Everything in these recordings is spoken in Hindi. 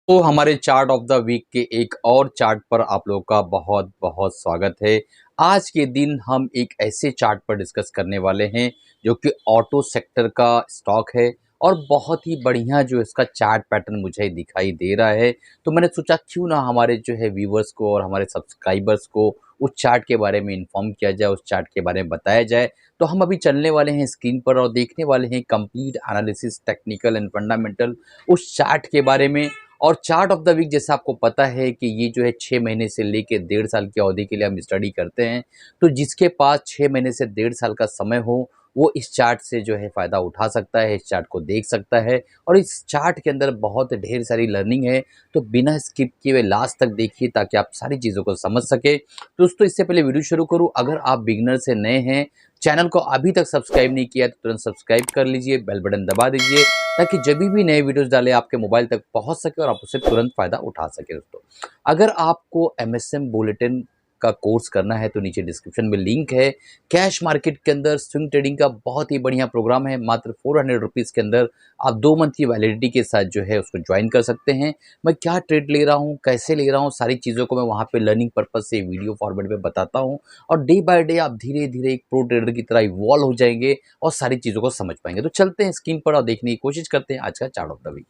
तो हमारे चार्ट ऑफ द वीक के एक और चार्ट पर आप लोगों का बहुत बहुत स्वागत है। आज के दिन हम एक ऐसे चार्ट पर डिस्कस करने वाले हैं जो कि ऑटो सेक्टर का स्टॉक है और बहुत ही बढ़िया जो इसका चार्ट पैटर्न मुझे दिखाई दे रहा है। तो मैंने सोचा क्यों ना हमारे जो है व्यूवर्स को और हमारे सब्सक्राइबर्स को उस चार्ट के बारे में इन्फॉर्म किया जाए, उस चार्ट के बारे में बताया जाए। तो हम अभी चलने वाले हैं स्क्रीन पर और देखने वाले हैं complete analysis, technical and fundamental उस चार्ट के बारे में। और चार्ट ऑफ द वीक जैसा आपको पता है कि ये जो है 6 महीने से लेके 1.5 साल की अवधि के लिए हम स्टडी करते हैं। तो जिसके पास 6 महीने से 1.5 साल का समय हो, वो इस चार्ट से जो है फ़ायदा उठा सकता है, इस चार्ट को देख सकता है और इस चार्ट के अंदर बहुत ढेर सारी लर्निंग है। तो बिना स्किप किए हुए लास्ट तक देखिए ताकि आप सारी चीज़ों को समझ सकें। दोस्तों इससे पहले वीडियो शुरू करूँ, अगर आप बिगिनर से नए हैं, चैनल को अभी तक सब्सक्राइब नहीं किया तो तुरंत सब्सक्राइब कर लीजिए, बेल बटन दबा दीजिए ताकि जब भी नए वीडियोस डालें आपके मोबाइल तक पहुंच सके और आप उससे तुरंत फ़ायदा उठा सके। दोस्तों अगर आपको एमएसएम बुलेटिन का कोर्स करना है तो नीचे डिस्क्रिप्शन में लिंक है। कैश मार्केट के अंदर स्विंग ट्रेडिंग का बहुत ही बढ़िया प्रोग्राम है। मात्र 400 रुपीज़ के अंदर आप 2 मंथ की वैलिडिटी के साथ जो है उसको ज्वाइन कर सकते हैं। मैं क्या ट्रेड ले रहा हूँ, कैसे ले रहा हूँ, सारी चीज़ों को मैं वहाँ पे लर्निंग पर्पज़ से वीडियो फॉर्मेट में बताता हूँ और डे बाय डे आप धीरे धीरे एक प्रो ट्रेडर की तरह इवॉल्व हो जाएंगे और सारी चीज़ों को समझ पाएंगे। तो चलते हैं स्क्रीन पर और देखने की कोशिश करते हैं आज का चार्ट ऑफ द वीक।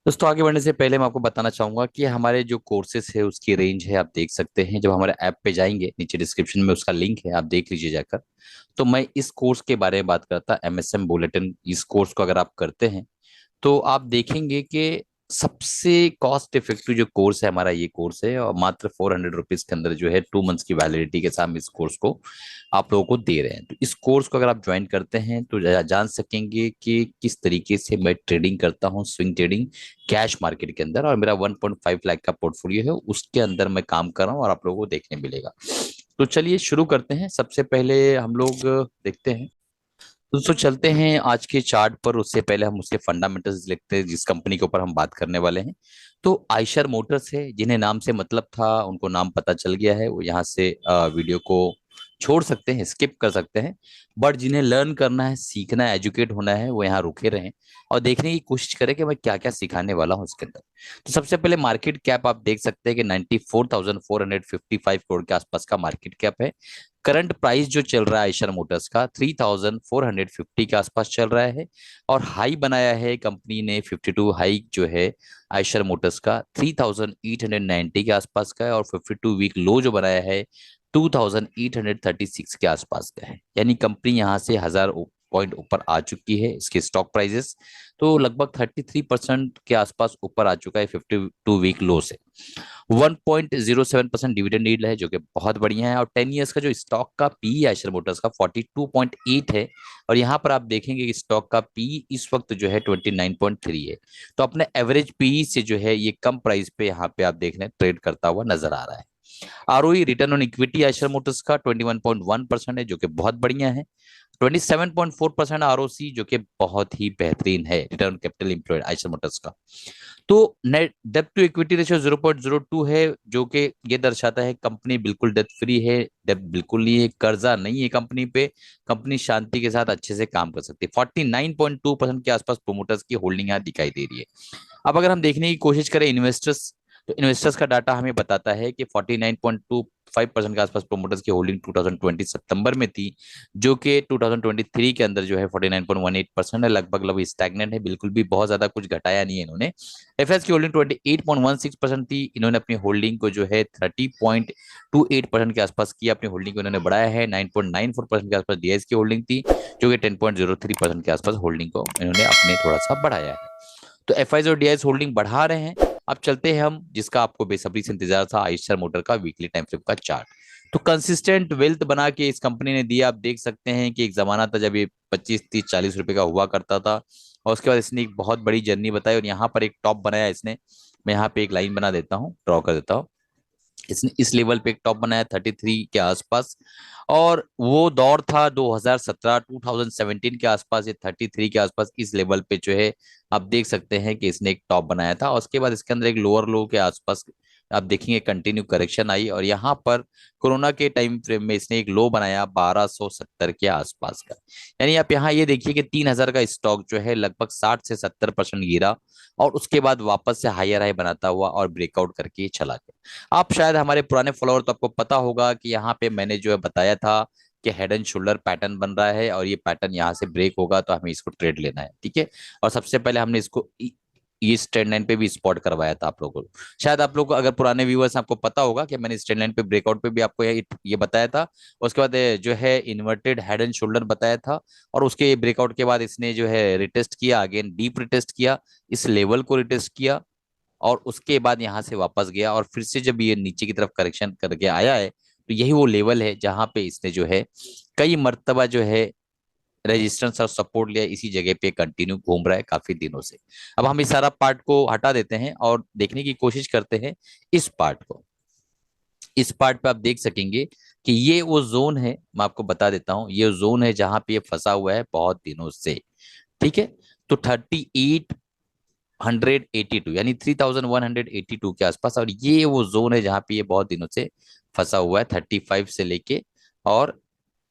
दोस्तों आगे बढ़ने से पहले मैं आपको बताना चाहूंगा कि हमारे जो कोर्सेस है उसकी रेंज है, आप देख सकते हैं। जब हमारे ऐप पे जाएंगे नीचे डिस्क्रिप्शन में उसका लिंक है, आप देख लीजिए जाकर। तो मैं इस कोर्स के बारे में बात करता एमएसएम बुलेटिन। इस कोर्स को अगर आप करते हैं तो आप देखेंगे कि सबसे कॉस्ट इफेक्टिव जो कोर्स है हमारा ये कोर्स है, और मात्र 400 रुपीज के अंदर जो है 2 मंथ्स की वैलिडिटी के साथ हम इस कोर्स को आप लोगों को दे रहे हैं। तो इस कोर्स को अगर आप ज्वाइन करते हैं तो जान सकेंगे कि किस तरीके से मैं ट्रेडिंग करता हूँ, स्विंग ट्रेडिंग कैश मार्केट के अंदर। और मेरा 1.5 लाख का पोर्टफोलियो है, उसके अंदर मैं काम कर रहा हूँ और आप लोगों को देखने मिलेगा। तो चलिए शुरू करते हैं। सबसे पहले हम लोग देखते हैं। दोस्तों चलते हैं आज के चार्ट पर। उससे पहले हम उसके फंडामेंटल्स लिखते हैं जिस कंपनी के ऊपर हम बात करने वाले हैं। तो आयशर मोटर्स है, जिन्हें नाम से मतलब था उनको नाम पता चल गया है, वो यहाँ से वीडियो को छोड़ सकते हैं, स्किप कर सकते हैं। बट जिन्हें लर्न करना है, सीखना है, एजुकेट होना है, वो यहाँ रुके रहें और देखने की कोशिश करें कि मैं क्या क्या सिखाने वाला हूँ इसके अंदर। तो सबसे पहले मार्केट कैप आप देख सकते हैं कि 94,455 करोड़ के आसपास का मार्केट कैप है। करंट प्राइस जो चल रहा है आयशर मोटर्स का 3,450 के आसपास चल रहा है। और हाई बनाया है कंपनी ने 52 हाई जो है आयशर मोटर्स का 3,890 के आसपास का है। और 52 वीक लो जो बनाया है 2,836 के आसपास का है। यानी कंपनी यहाँ से 1,000 पॉइंट ऊपर आ चुकी है। इसके स्टॉक प्राइजेस तो लगभग 33% के आसपास ऊपर आ चुका है 52 वीक लो से। 1.07% डिविडेंड यील्ड है जो कि बहुत बढ़िया है। और 10 ईयर्स का जो स्टॉक का पी आयशर मोटर्स का 42.8 है। और यहाँ पर आप देखेंगे कि स्टॉक का पी इस वक्त जो है 29.3 है। तो अपने एवरेज पी से जो है ये कम प्राइस पे यहाँ पे आप देख रहे हैं ट्रेड करता हुआ नजर आ रहा है। ROE return on equity Eicher Motors का 21.1% है जो कि बहुत बढ़िया है। 27.4% आरओसी जो कि बहुत ही बेहतरीन है return capital employed Eicher Motors का। तो नेट डेब्ट टू इक्विटी रेशियो 0.02 है, जो कि ये दर्शाता है कंपनी बिल्कुल डेट फ्री है। डेब्ट बिल्कुल नहीं है, कर्जा नहीं है कंपनी पे। कंपनी शांति के साथ अच्छे से काम कर सकती है। 49.2% के आसपास प्रोमोटर्स की होल्डिंग यहाँ दिखाई दे रही है। अब अगर हम देखने की कोशिश करें इन्वेस्टर्स, तो इन्वेस्टर्स का डाटा हमें बताता है कि 49.25% के आसपास प्रोमोटर्स की होल्डिंग 2020 सितंबर में थी, जो कि 2023 के अंदर जो है 49.18% है। लगभग स्टैग्नेंट है, बिल्कुल भी बहुत ज्यादा कुछ घटाया नहीं है इन्होंने। एफएस की होल्डिंग 28.16% थी, इन्होंने अपनी होल्डिंग को जो है 30.28% के आसपास किया। अपनी होल्डिंग को इन्होंने बढ़ाया है। 9.94% के आसपास डीएस की होल्डिंग थी, जो कि 10.03% के आसपास होल्डिंग को इन्होंने अपने थोड़ा सा बढ़ाया है। तो एफआईज और डीआईज होल्डिंग बढ़ा रहे हैं। अब चलते हैं हम जिसका आपको बेसब्री से इंतजार था, आयशर मोटर का वीकली टाइम फ्रेम का चार्ट। तो कंसिस्टेंट वेल्थ बना के इस कंपनी ने दिया। आप देख सकते हैं कि एक जमाना था जब ये 25, 30, 40 रुपए का हुआ करता था, और उसके बाद इसने एक बहुत बड़ी जर्नी बताई और यहाँ पर एक टॉप बनाया इसने। मैं यहाँ पे एक लाइन बना देता हूँ, ड्रॉ कर देता हूँ। इसने इस लेवल पे एक टॉप बनाया 33 के आसपास। और वो दौर था 2017 2017 के आसपास, ये 33 के आसपास इस लेवल पे जो है आप देख सकते हैं कि इसने एक टॉप बनाया था। और उसके बाद इसके अंदर एक लोअर लो के आसपास आप देखेंगे कंटिन्यू करेक्शन आई और यहाँ पर कोरोना के टाइम फ्रेम में इसने एक लो बनाया 1270 के आसपास का। यानी आप यहाँ ये देखिए कि 3000 का स्टॉक जो है लगभग 60 से 70% गिरा और उसके बाद वापस से हायर हाई बनाता हुआ और ब्रेकआउट करके चला गया। आप शायद हमारे पुराने फॉलोअर तो आपको पता होगा कि यहाँ पे मैंने जो है बताया था कि हेड एंड शोल्डर पैटर्न बन रहा है और ये पैटर्न यहाँ से ब्रेक होगा तो हमें इसको ट्रेड लेना है, ठीक है। और सबसे पहले हमने इसको इस ट्रेंड लाइन पे भी स्पॉट करवाया था आप लोगों को। शायद आप लोग अगर पुराने व्यूअर्स आपको पता होगा कि मैंने इस ट्रेंड लाइन पे ब्रेकआउट पे भी आपको ये बताया था। उसके बाद जो है इन्वर्टेड हेड एंड शोल्डर बताया था और उसके ब्रेकआउट के बाद इसने जो है रिटेस्ट किया, अगेन डीप रिटेस्ट किया, इस लेवल को रिटेस्ट किया और उसके बाद यहाँ से वापस गया और फिर से जब ये नीचे की तरफ करेक्शन करके आया है तो यही वो लेवल है जहां पे इसने जो है कई मर्तबा जो है रेजिस्टेंस और सपोर्ट लिया, इसी जगह पे कंटिन्यू घूम रहा है काफी दिनों से। अब हम इस सारा पार्ट को हटा देते हैं और देखने की कोशिश करते हैं इस पार्ट को। इस पार्ट पे आप देख सकेंगे कि ये वो जोन है, मैं आपको बता देता हूं, ये जोन है जहां पे ये फंसा हुआ है बहुत दिनों से, ठीक है। तो 3882 यानी 3182 के आसपास, और ये वो जोन है जहां पे ये बहुत दिनों से फंसा हुआ है 35 से लेके और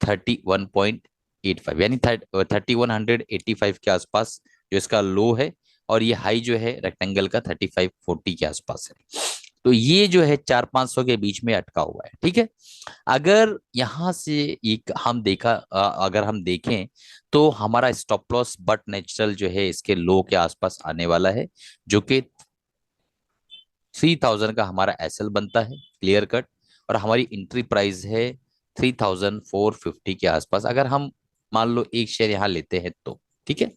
31.85 यानी 3185 के आसपास जो इसका लो है और ये हाई जो है रेक्टेंगल का 3540 के आसपास है। तो ये जो है 400-500 के बीच में अटका हुआ है, ठीक है। अगर यहां से एक हम अगर हम देखें तो हमारा स्टॉप लॉस बट नेचुरल जो है इसके लो के आसपास आने वाला है, जो कि 3000 का हमारा एसएल बनता है क्लियर कट, और हमारी एंट्री प्राइस है 3450 के आसपास अगर हम मान लो एक शेयर यहाँ लेते हैं तो, ठीक है।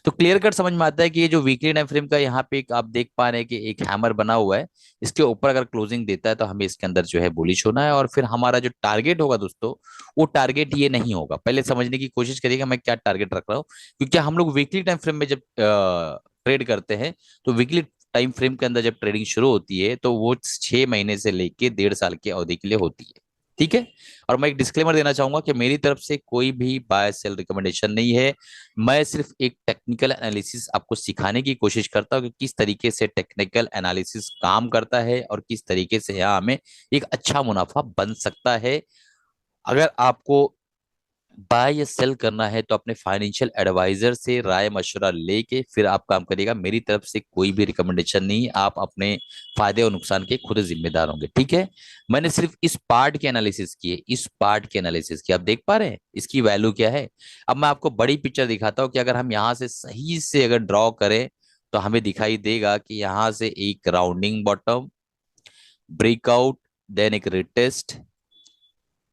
तो क्लियर कट समझ में आता है कि ये जो वीकली टाइम फ्रेम का यहाँ पे एक आप देख पा रहे हैं कि एक हैमर बना हुआ है, इसके ऊपर अगर क्लोजिंग देता है तो हमें इसके अंदर जो है बुलिश होना है और फिर हमारा जो टारगेट होगा दोस्तों वो टारगेट ये नहीं होगा। पहले समझने की कोशिश करिएगा मैं क्या टारगेट रख रहा हूँ, क्योंकि हम लोग वीकली टाइम फ्रेम में जब ट्रेड करते हैं तो वीकली टाइम फ्रेम के अंदर जब ट्रेडिंग शुरू होती है तो वो 6 महीने से लेके 1.5 साल की अवधि के लिए होती है, ठीक है। और मैं एक डिस्क्लेमर देना चाहूंगा कि मेरी तरफ से कोई भी बाय सेल रिकमेंडेशन नहीं है, मैं सिर्फ एक टेक्निकल एनालिसिस आपको सिखाने की कोशिश करता हूँ कि किस तरीके से टेक्निकल एनालिसिस काम करता है और किस तरीके से यहाँ हमें एक अच्छा मुनाफा बन सकता है। अगर आपको बाय या सेल करना है तो अपने फाइनेंशियल एडवाइजर से राय मशवरा लेके फिर आप काम करिएगा। मेरी तरफ से कोई भी रिकमेंडेशन नहीं, आप अपने फायदे और नुकसान के खुद जिम्मेदार होंगे, ठीक है। मैंने सिर्फ इस पार्ट की एनालिसिस की है, इस पार्ट की एनालिसिस की, आप देख पा रहे हैं इसकी वैल्यू क्या है। अब मैं आपको बड़ी पिक्चर दिखाता हूँ कि अगर हम यहाँ से सही से अगर ड्रॉ करें तो हमें दिखाई देगा कि यहाँ से एक राउंडिंग बॉटम, ब्रेकआउट, देन एक रिटेस्ट,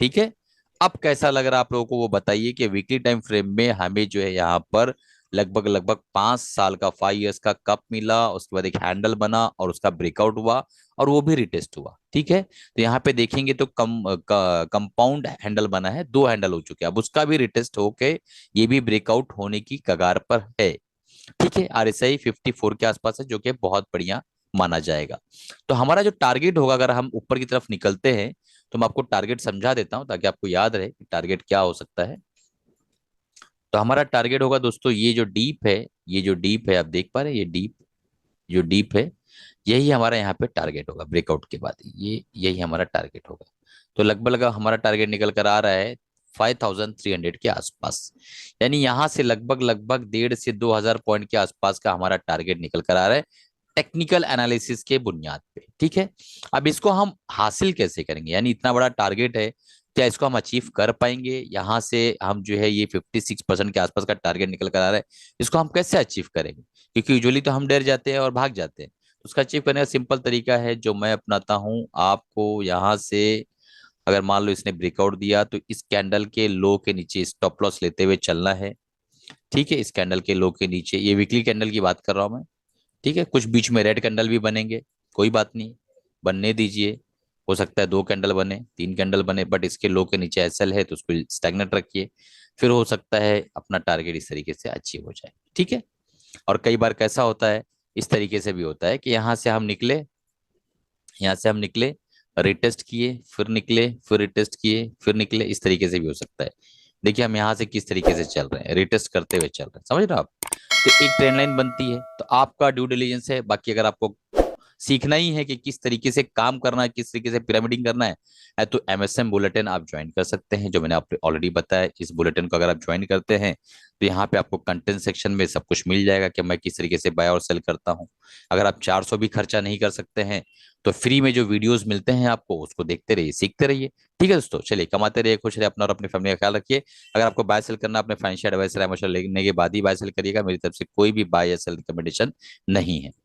ठीक है। अब कैसा लग रहा है आप लोगों को वो बताइए कि वीकली टाइम फ्रेम में हमें जो है यहाँ पर लगभग लगभग 5 साल का 5 इयर्स का कप मिला, उसके बाद एक हैंडल बना और उसका ब्रेकआउट हुआ और वो भी रिटेस्ट हुआ, ठीक है। तो यहाँ पे देखेंगे तो कंपाउंड हैंडल बना है, 2 हैंडल हो चुके हैं, अब उसका भी रिटेस्ट होके ये भी ब्रेकआउट होने की कगार पर है, ठीक है। आरएसआई 54 के आसपास है जो कि बहुत बढ़िया माना जाएगा। तो हमारा जो टारगेट होगा अगर हम ऊपर की तरफ निकलते हैं तो मैं आपको टारगेट समझा देता हूं ताकि आपको याद रहे कि टारगेट क्या हो सकता है। तो हमारा टारगेट होगा दोस्तों ये जो डीप है, ये जो डीप है आप देख पा रहे हैं, ये डीप जो डीप है यही हमारा यहाँ पे टारगेट होगा ब्रेकआउट के बाद, ये यही हमारा टारगेट होगा। तो लगभग लगभग हमारा टारगेट निकल कर आ रहा है 5300 के आसपास, यानी यहाँ से लगभग लगभग 1.5 से 2 हजार पॉइंट के आसपास का हमारा टारगेट निकल कर आ रहा है टेक्निकल एनालिसिस के बुनियाद पे, ठीक है। अब इसको हम हासिल कैसे करेंगे, यानी इतना बड़ा टारगेट है, क्या इसको हम अचीव कर पाएंगे। यहाँ से हम जो है ये 56% के आसपास का टारगेट निकल कर आ रहा है, इसको हम कैसे अचीव करेंगे, क्योंकि यूजुअली तो हम डर जाते हैं और भाग जाते हैं। तो उसका अचीव करने का सिंपल तरीका है जो मैं अपनाता हूँ, आपको यहाँ से अगर मान लो इसने ब्रेकआउट दिया तो इस कैंडल के लो के नीचे स्टॉप लॉस लेते हुए चलना है, ठीक है। इस कैंडल के लो के नीचे, ये वीकली कैंडल की बात कर रहा हूं मैं, ठीक है। कुछ बीच में रेड कैंडल भी बनेंगे, कोई बात नहीं, बनने दीजिए। हो सकता है 2 कैंडल बने, 3 कैंडल बने, बट इसके लो के नीचे एसएल है तो उसको स्टैग्नेट रखिए, फिर हो सकता है अपना टारगेट इस तरीके से अचीव हो जाए, ठीक है। और कई बार कैसा होता है, इस तरीके से भी होता है कि यहाँ से हम निकले, यहाँ से हम निकले, रिटेस्ट किए, फिर निकले, फिर रिटेस्ट किए, फिर निकले, इस तरीके से भी हो सकता है। देखिए हम यहाँ से किस तरीके से चल रहे हैं, रिटेस्ट करते हुए चल रहे हैं, समझ रहे हो आप। तो एक ट्रेंड लाइन बनती है, तो आपका ड्यू डिलीजेंस है। बाकी अगर आपको सीखना ही है कि किस तरीके से काम करना है, किस तरीके से पिरामिडिंग करना है, तो एमएसएम बुलेटिन आप ज्वाइन कर सकते हैं, जो मैंने आपको ऑलरेडी बताया। इस बुलेटिन को अगर आप ज्वाइन करते हैं तो यहाँ पे आपको कंटेंट सेक्शन में सब कुछ मिल जाएगा कि मैं किस तरीके से बाय और सेल करता हूँ। अगर आप 400 भी खर्चा नहीं कर सकते हैं तो फ्री में जो वीडियोस मिलते हैं आपको, उसको देखते रहिए, सीखते रहिए। ठीक है दोस्तों, चलिए कमाते रहिए, खुश रहिए, अपना और अपनी फैमिली का ख्याल रखिए। अगर आपको बाय सेल करना, अपने फाइनेंशियल एडवाइस राय मशवरा लेने के बाद ही बाय सेल करिएगा। मेरी तरफ से कोई भी बाय या सेल रिकमेंडेशन नहीं है।